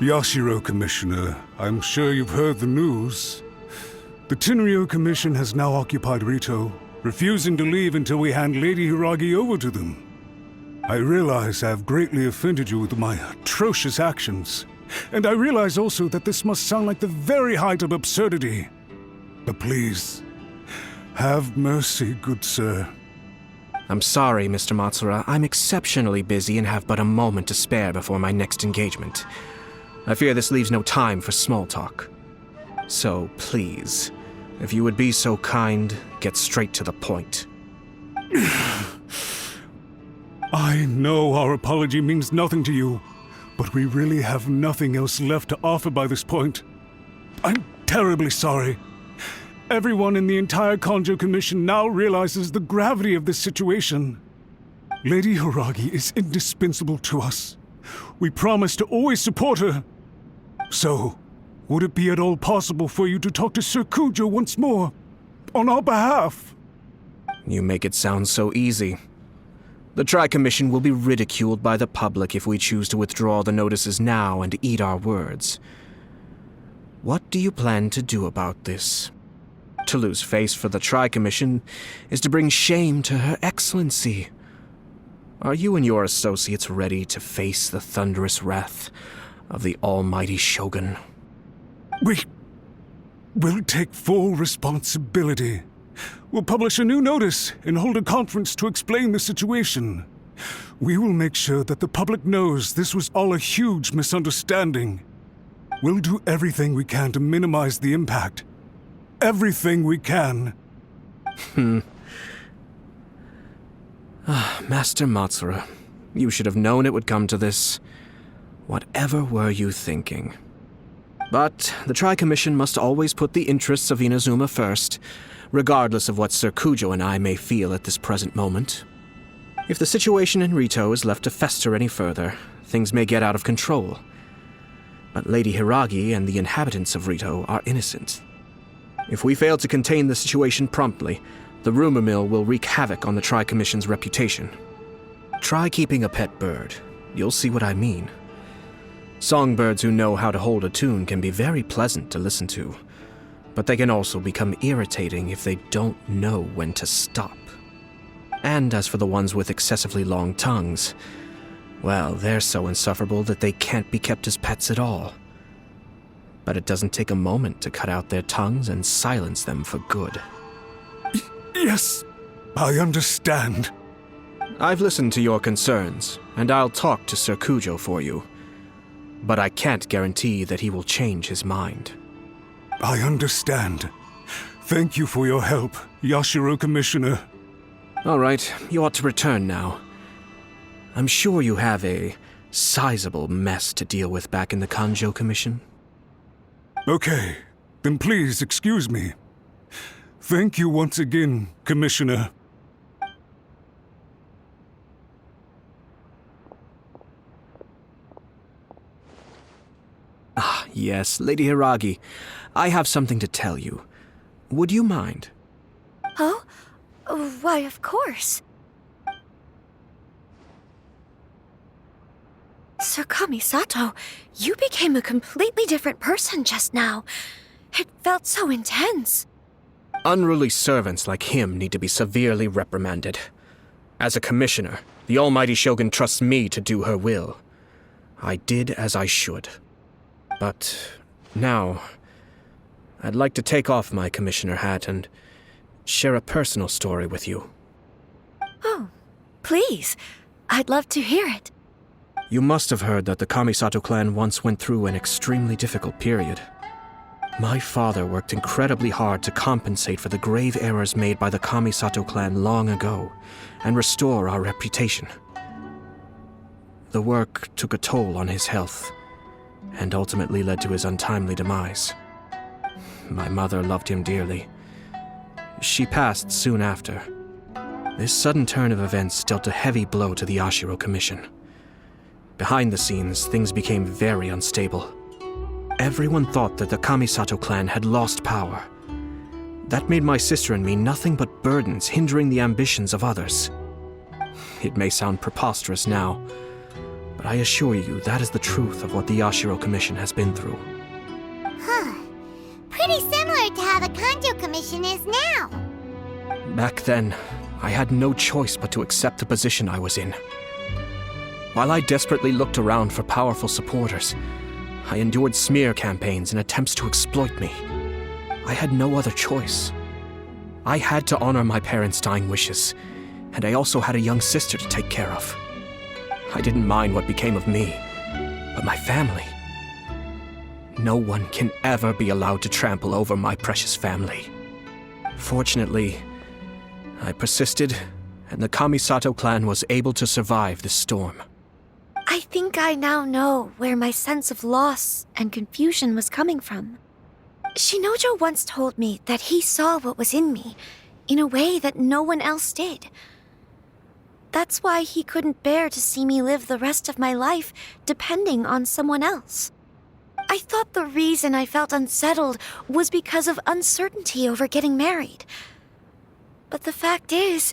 Yashiro, Commissioner, I'm sure you've heard the news. The Tenryo Commission has now occupied Rito, refusing to leave until we hand Lady Hiragi over to them. I realize I have greatly offended you with my atrocious actions, and I realize also that this must sound like the very height of absurdity. But please, have mercy, good sir. I'm sorry, Mr. Matsura. I'm exceptionally busy and have but a moment to spare before my next engagement. I fear this leaves no time for small talk. So, please, if you would be so kind, get straight to the point. I know our apology means nothing to you, but we really have nothing else left to offer by this point. I'm terribly sorry. Everyone in the entire Kanjo Commission now realizes the gravity of this situation. Lady Hiragi is indispensable to us. We promise to always support her. So, would it be at all possible for you to talk to Sir Kujo once more, on our behalf? You make it sound so easy. The Tri-Commission will be ridiculed by the public if we choose to withdraw the notices now and eat our words. What do you plan to do about this? To lose face for the Tri-Commission is to bring shame to Her Excellency. Are you and your associates ready to face the thunderous wrath of the almighty Shogun? We'll take full responsibility. We'll publish a new notice and hold a conference to explain the situation. We will make sure that the public knows this was all a huge misunderstanding. We'll do everything we can to minimize the impact. Everything we can. Master Matsura, you should have known it would come to this. Whatever were you thinking? But the Tri-Commission must always put the interests of Inazuma first, regardless of what Sir Kujo and I may feel at this present moment. If the situation in Rito is left to fester any further, things may get out of control. But Lady Hiragi and the inhabitants of Rito are innocent. If we fail to contain the situation promptly, the rumor mill will wreak havoc on the Tri-Commission's reputation. Try keeping a pet bird. You'll see what I mean. Songbirds who know how to hold a tune can be very pleasant to listen to, but they can also become irritating if they don't know when to stop. And as for the ones with excessively long tongues, well, they're so insufferable that they can't be kept as pets at all. But it doesn't take a moment to cut out their tongues and silence them for good. Yes, I understand. I've listened to your concerns, and I'll talk to Sir Kujo for you. But I can't guarantee that he will change his mind. I understand. Thank you for your help, Yashiro Commissioner. All right, you ought to return now. I'm sure you have a sizable mess to deal with back in the Kanjo Commission. Okay, then please excuse me. Thank you once again, Commissioner. Ah, yes, Lady Hiragi. I have something to tell you. Would you mind? Oh? Why, of course. Sir Kamisato, you became a completely different person just now. It felt so intense. Unruly servants like him need to be severely reprimanded. As a commissioner, the almighty Shogun trusts me to do her will. I did as I should. But now, I'd like to take off my commissioner hat and share a personal story with you. Oh, please. I'd love to hear it. You must have heard that the Kamisato clan once went through an extremely difficult period. My father worked incredibly hard to compensate for the grave errors made by the Kamisato clan long ago and restore our reputation. The work took a toll on his health and ultimately led to his untimely demise. My mother loved him dearly. She passed soon after. This sudden turn of events dealt a heavy blow to the Yashiro Commission. Behind the scenes, things became very unstable. Everyone thought that the Kamisato clan had lost power. That made my sister and me nothing but burdens hindering the ambitions of others. It may sound preposterous now, but I assure you that is the truth of what the Yashiro Commission has been through. Huh. Pretty similar to how the Kanjo Commission is now. Back then, I had no choice but to accept the position I was in. While I desperately looked around for powerful supporters, I endured smear campaigns and attempts to exploit me. I had no other choice. I had to honor my parents' dying wishes, and I also had a young sister to take care of. I didn't mind what became of me, but my family. No one can ever be allowed to trample over my precious family. Fortunately, I persisted, and the Kamisato clan was able to survive this storm. I think I now know where my sense of loss and confusion was coming from. Shinojo once told me that he saw what was in me in a way that no one else did. That's why he couldn't bear to see me live the rest of my life depending on someone else. I thought the reason I felt unsettled was because of uncertainty over getting married. But the fact is,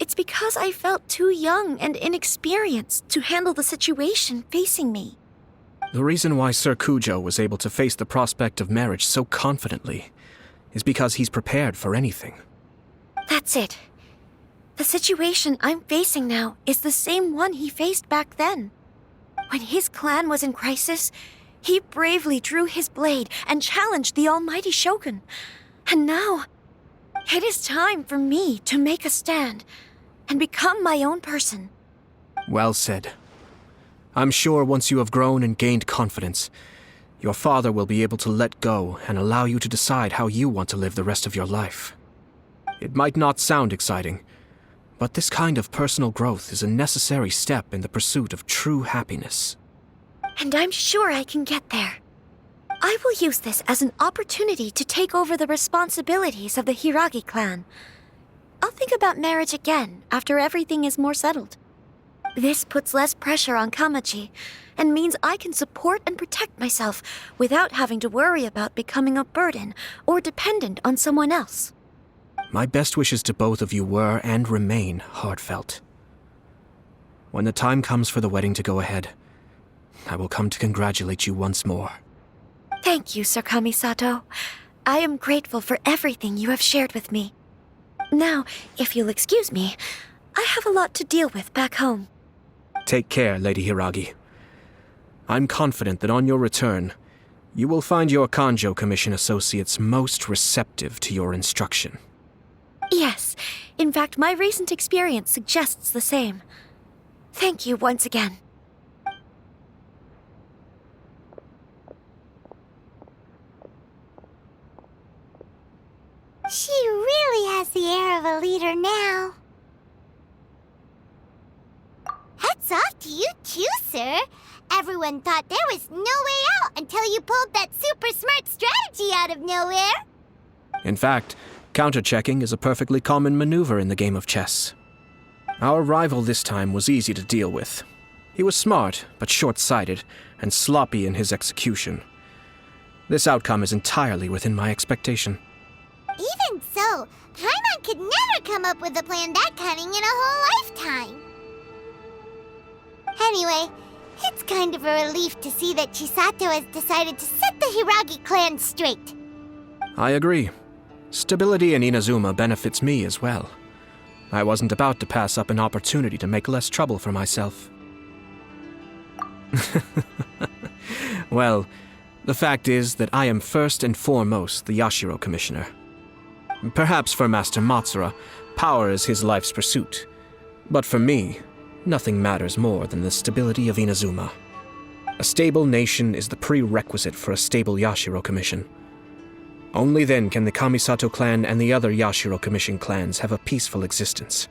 it's because I felt too young and inexperienced to handle the situation facing me. The reason why Sir Kujo was able to face the prospect of marriage so confidently is because he's prepared for anything. That's it. The situation I'm facing now is the same one he faced back then. When his clan was in crisis, he bravely drew his blade and challenged the almighty Shogun. And now, it is time for me to make a stand and become my own person. Well said. I'm sure once you have grown and gained confidence, your father will be able to let go and allow you to decide how you want to live the rest of your life. It might not sound exciting, but this kind of personal growth is a necessary step in the pursuit of true happiness. And I'm sure I can get there. I will use this as an opportunity to take over the responsibilities of the Hiragi clan. I'll think about marriage again after everything is more settled. This puts less pressure on Kamachi, and means I can support and protect myself without having to worry about becoming a burden or dependent on someone else. My best wishes to both of you were and remain heartfelt. When the time comes for the wedding to go ahead, I will come to congratulate you once more. Thank you, Sir Kamisato. I am grateful for everything you have shared with me. Now, if you'll excuse me, I have a lot to deal with back home. Take care, Lady Hiragi. I'm confident that on your return, you will find your Kanjo Commission associates most receptive to your instruction. Yes, in fact, my recent experience suggests the same. Thank you once again. She really has the air of a leader now. Hats off to you too, sir. Everyone thought there was no way out until you pulled that super smart strategy out of nowhere. In fact, counter-checking is a perfectly common maneuver in the game of chess. Our rival this time was easy to deal with. He was smart, but short-sighted, and sloppy in his execution. This outcome is entirely within my expectation. Even so, Paimon could never come up with a plan that cunning in a whole lifetime. Anyway, it's kind of a relief to see that Chisato has decided to set the Hiragi clan straight. I agree. Stability in Inazuma benefits me as well. I wasn't about to pass up an opportunity to make less trouble for myself. Well, the fact is that I am first and foremost the Yashiro Commissioner. Perhaps for Master Matsura, power is his life's pursuit. But for me, nothing matters more than the stability of Inazuma. A stable nation is the prerequisite for a stable Yashiro Commission. Only then can the Kamisato clan and the other Yashiro Commission clans have a peaceful existence.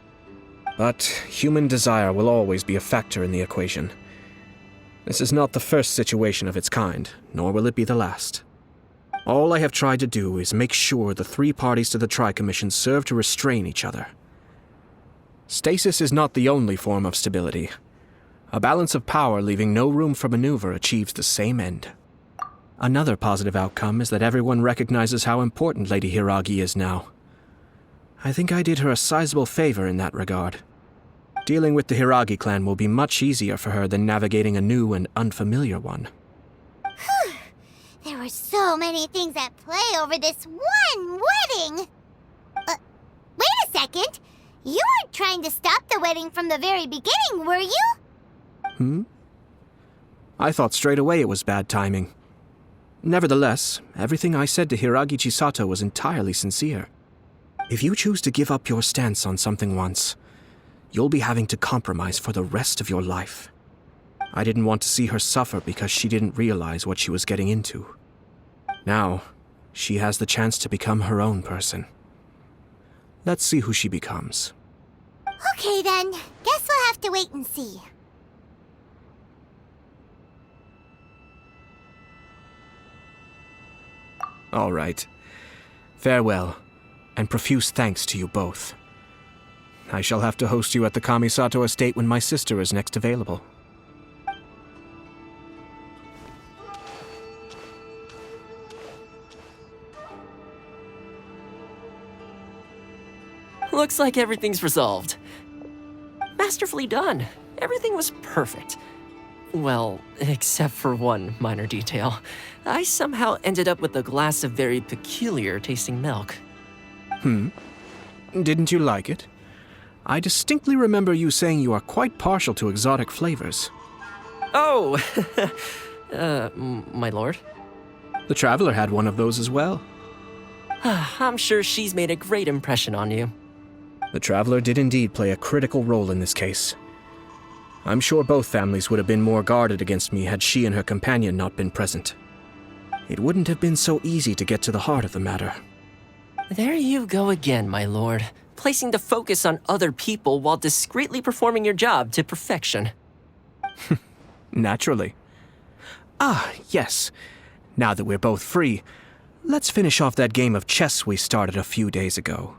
But human desire will always be a factor in the equation. This is not the first situation of its kind, nor will it be the last. All I have tried to do is make sure the three parties to the Tri-Commission serve to restrain each other. Stasis is not the only form of stability. A balance of power leaving no room for maneuver achieves the same end. Another positive outcome is that everyone recognizes how important Lady Hiragi is now. I think I did her a sizable favor in that regard. Dealing with the Hiragi clan will be much easier for her than navigating a new and unfamiliar one. There were so many things at play over this one wedding! Wait a second! You weren't trying to stop the wedding from the very beginning, were you? I thought straight away it was bad timing. Nevertheless, everything I said to Hiragi Chisato was entirely sincere. If you choose to give up your stance on something once, you'll be having to compromise for the rest of your life. I didn't want to see her suffer because she didn't realize what she was getting into. Now, she has the chance to become her own person. Let's see who she becomes. Okay then, guess we'll have to wait and see. All right. Farewell, and profuse thanks to you both. I shall have to host you at the Kamisato estate when my sister is next available. Looks like everything's resolved. Masterfully done. Everything was perfect. Well, except for one minor detail. I somehow ended up with a glass of very peculiar tasting milk. Didn't you like it? I distinctly remember you saying you are quite partial to exotic flavors. Oh! My lord? The Traveler had one of those as well. I'm sure she's made a great impression on you. The Traveler did indeed play a critical role in this case. I'm sure both families would have been more guarded against me had she and her companion not been present. It wouldn't have been so easy to get to the heart of the matter. There you go again, my lord. Placing the focus on other people while discreetly performing your job to perfection. Naturally. Ah, yes. Now that we're both free, let's finish off that game of chess we started a few days ago.